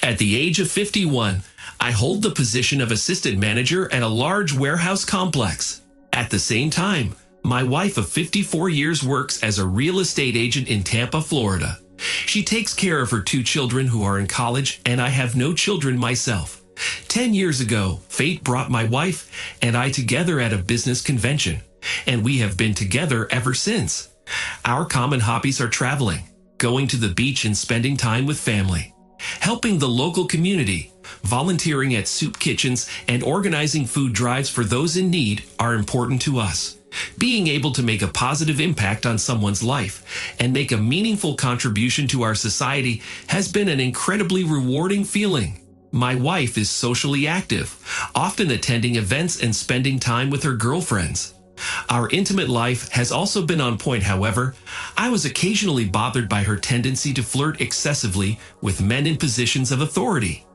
At the age of 51, I hold the position of assistant manager at a large warehouse complex. At the same time, my wife of 54 years works as a real estate agent in Tampa, Florida. She takes care of her 2 children who are in college, and I have no children myself. 10 years ago, fate brought my wife and I together at a business convention, and we have been together ever since. Our common hobbies are traveling, going to the beach and spending time with family. Helping the local community, volunteering at soup kitchens, and organizing food drives for those in need are important to us. Being able to make a positive impact on someone's life and make a meaningful contribution to our society has been an incredibly rewarding feeling. My wife is socially active, often attending events and spending time with her girlfriends. Our intimate life has also been on point, however. I was occasionally bothered by her tendency to flirt excessively with men in positions of authority.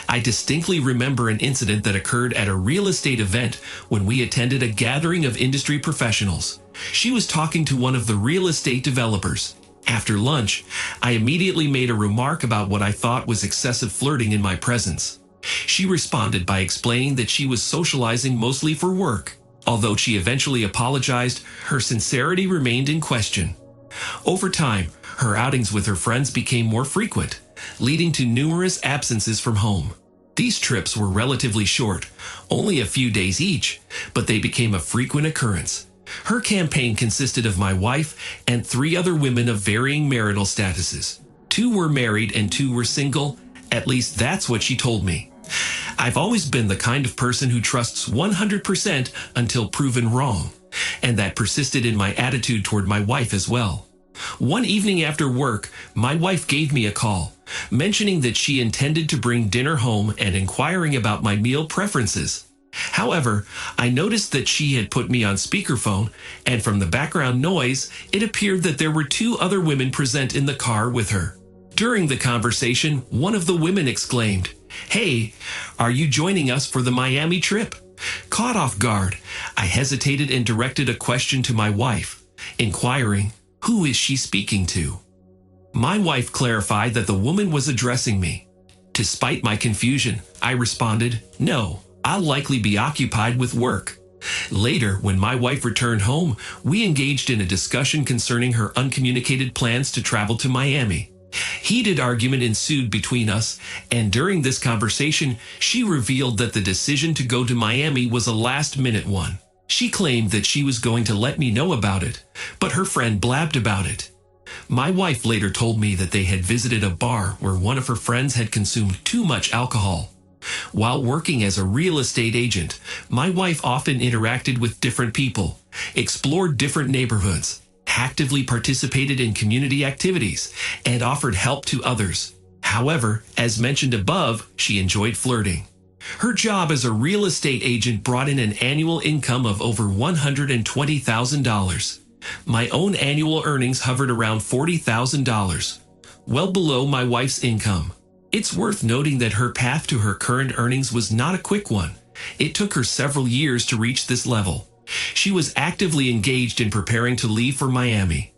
I distinctly remember an incident that occurred at a real estate event when we attended a gathering of industry professionals. She was talking to one of the real estate developers. After lunch, I immediately made a remark about what I thought was excessive flirting in my presence. She responded by explaining that she was socializing mostly for work. Although she eventually apologized, her sincerity remained in question. Over time, her outings with her friends became more frequent, leading to numerous absences from home. These trips were relatively short, only a few days each, but they became a frequent occurrence. Her campaign consisted of my wife and 3 other women of varying marital statuses. 2 were married and 2 were single, at least that's what she told me. I've always been the kind of person who trusts 100% until proven wrong, and that persisted in my attitude toward my wife as well. One evening after work, my wife gave me a call, mentioning that she intended to bring dinner home and inquiring about my meal preferences. However, I noticed that she had put me on speakerphone, and from the background noise, it appeared that there were 2 other women present in the car with her. During the conversation, one of the women exclaimed, "Hey, are you joining us for the Miami trip?" Caught off guard, I hesitated and directed a question to my wife, inquiring, "Who is she speaking to?" My wife clarified that the woman was addressing me. Despite my confusion, I responded, "No, I'll likely be occupied with work." Later, when my wife returned home, we engaged in a discussion concerning her uncommunicated plans to travel to Miami. Heated argument ensued between us, and during this conversation, she revealed that the decision to go to Miami was a last-minute one. She claimed that she was going to let me know about it, but her friend blabbed about it. My wife later told me that they had visited a bar where one of her friends had consumed too much alcohol. While working as a real estate agent, my wife often interacted with different people, explored different neighborhoods, actively participated in community activities, and offered help to others. However, as mentioned above, she enjoyed flirting. Her job as a real estate agent brought in an annual income of over $120,000. My own annual earnings hovered around $40,000, well below my wife's income. It's worth noting that her path to her current earnings was not a quick one. It took her several years to reach this level. She was actively engaged in preparing to leave for Miami.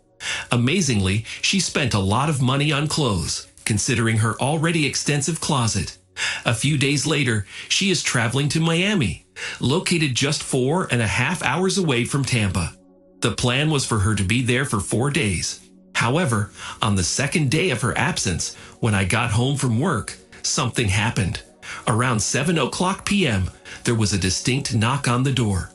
Amazingly, she spent a lot of money on clothes, considering her already extensive closet. A few days later, she is traveling to Miami, located just 4.5 hours away from Tampa. The plan was for her to be there for 4 days. However, on the second day of her absence, when I got home from work, something happened. Around 7:00 p.m., there was a distinct knock on the door.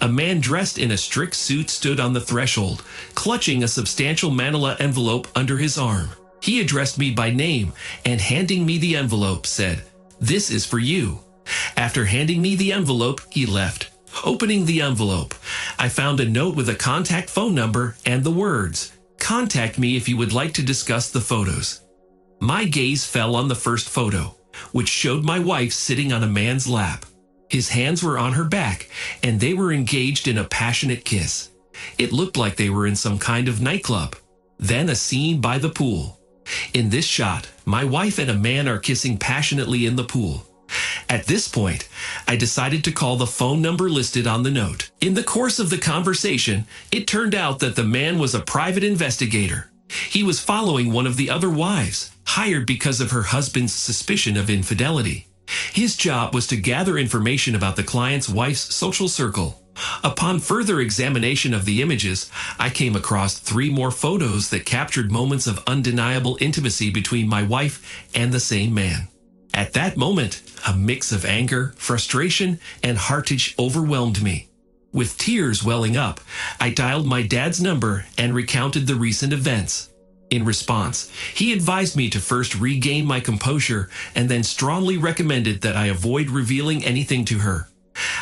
A man dressed in a strict suit stood on the threshold, clutching a substantial manila envelope under his arm. He addressed me by name and, handing me the envelope, said, "This is for you." After handing me the envelope, he left. Opening the envelope, I found a note with a contact phone number and the words, "Contact me if you would like to discuss the photos." My gaze fell on the first photo, which showed my wife sitting on a man's lap. His hands were on her back, and they were engaged in a passionate kiss. It looked like they were in some kind of nightclub. Then a scene by the pool. In this shot, my wife and a man are kissing passionately in the pool. At this point, I decided to call the phone number listed on the note. In the course of the conversation, it turned out that the man was a private investigator. He was following one of the other wives, hired because of her husband's suspicion of infidelity. His job was to gather information about the client's wife's social circle. Upon further examination of the images, I came across 3 more photos that captured moments of undeniable intimacy between my wife and the same man. At that moment, a mix of anger, frustration, and heartache overwhelmed me. With tears welling up, I dialed my dad's number and recounted the recent events. In response, he advised me to first regain my composure and then strongly recommended that I avoid revealing anything to her.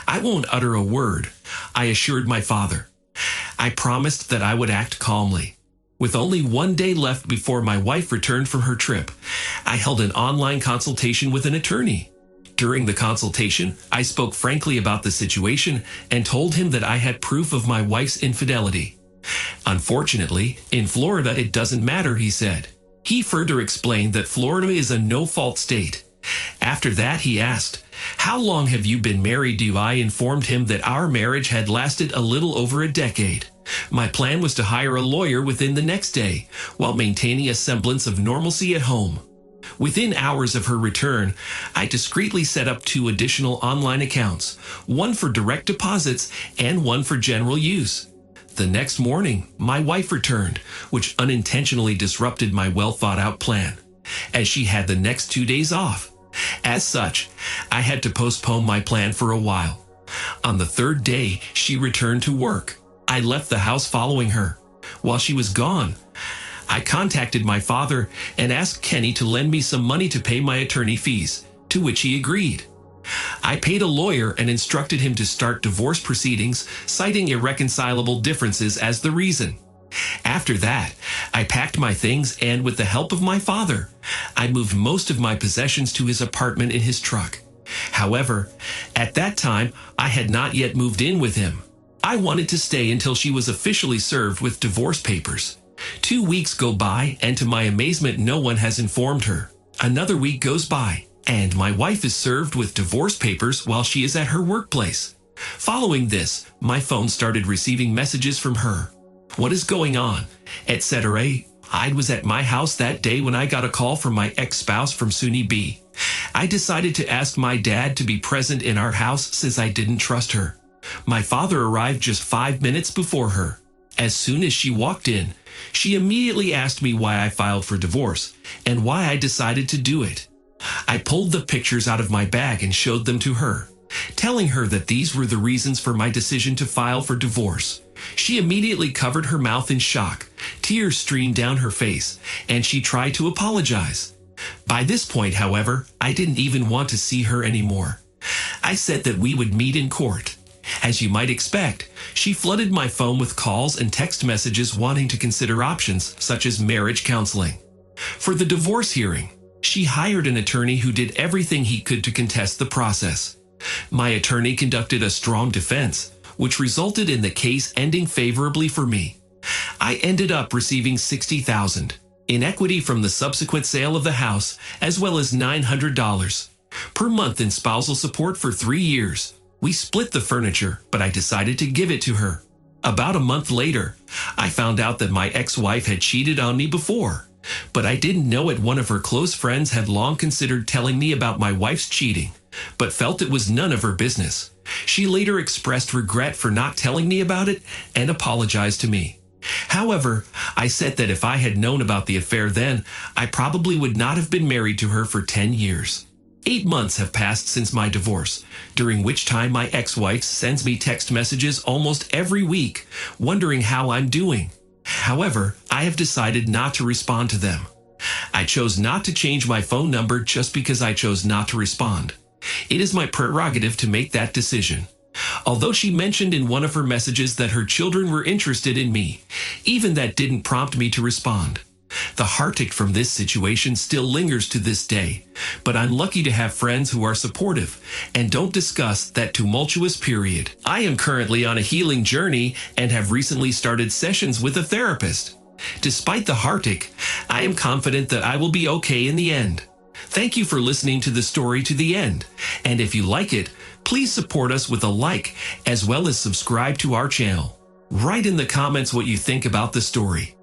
I won't utter a word, I assured my father. I promised that I would act calmly. With only 1 day left before my wife returned from her trip, I held an online consultation with an attorney. During the consultation, I spoke frankly about the situation and told him that I had proof of my wife's infidelity. Unfortunately, in Florida it doesn't matter, he said. He further explained that Florida is a no-fault state. After that, he asked, "How long have you been married to?" I informed him that our marriage had lasted a little over a decade. My plan was to hire a lawyer within the next day, while maintaining a semblance of normalcy at home. Within hours of her return, I discreetly set up 2 additional online accounts, one for direct deposits and one for general use. The next morning, my wife returned, which unintentionally disrupted my well-thought-out plan, as she had the next 2 days off. As such, I had to postpone my plan for a while. On the 3rd day, she returned to work. I left the house following her. While she was gone, I contacted my father and asked Kenny to lend me some money to pay my attorney fees, to which he agreed. I paid a lawyer and instructed him to start divorce proceedings, citing irreconcilable differences as the reason. After that, I packed my things and, with the help of my father, I moved most of my possessions to his apartment in his truck. However, at that time, I had not yet moved in with him. I wanted to stay until she was officially served with divorce papers. 2 weeks go by, and to my amazement, no one has informed her. Another week goes by, and my wife is served with divorce papers while she is at her workplace. Following this, my phone started receiving messages from her. "What is going on?" etc. I was at my house that day when I got a call from my ex-spouse from SUNY B. I decided to ask my dad to be present in our house since I didn't trust her. My father arrived just 5 minutes before her. As soon as she walked in, she immediately asked me why I filed for divorce and why I decided to do it. I pulled the pictures out of my bag and showed them to her, telling her that these were the reasons for my decision to file for divorce. She immediately covered her mouth in shock. Tears streamed down her face, and she tried to apologize. By this point, however, I didn't even want to see her anymore. I said that we would meet in court. As you might expect, she flooded my phone with calls and text messages wanting to consider options such as marriage counseling. For the divorce hearing, she hired an attorney who did everything he could to contest the process. My attorney conducted a strong defense, which resulted in the case ending favorably for me. I ended up receiving $60,000 in equity from the subsequent sale of the house, as well as $900 per month in spousal support for 3 years. We split the furniture, but I decided to give it to her. About a month later, I found out that my ex-wife had cheated on me before, but I didn't know it. One of her close friends had long considered telling me about my wife's cheating, but felt it was none of her business. She later expressed regret for not telling me about it and apologized to me. However, I said that if I had known about the affair then, I probably would not have been married to her for 10 years. 8 months have passed since my divorce, during which time my ex-wife sends me text messages almost every week, wondering how I'm doing. However, I have decided not to respond to them. I chose not to change my phone number just because I chose not to respond. It is my prerogative to make that decision. Although she mentioned in one of her messages that her children were interested in me, even that didn't prompt me to respond. The heartache from this situation still lingers to this day, but I'm lucky to have friends who are supportive and don't discuss that tumultuous period. I am currently on a healing journey and have recently started sessions with a therapist. Despite the heartache, I am confident that I will be okay in the end. Thank you for listening to the story to the end, and if you like it, please support us with a like as well as subscribe to our channel. Write in the comments what you think about the story.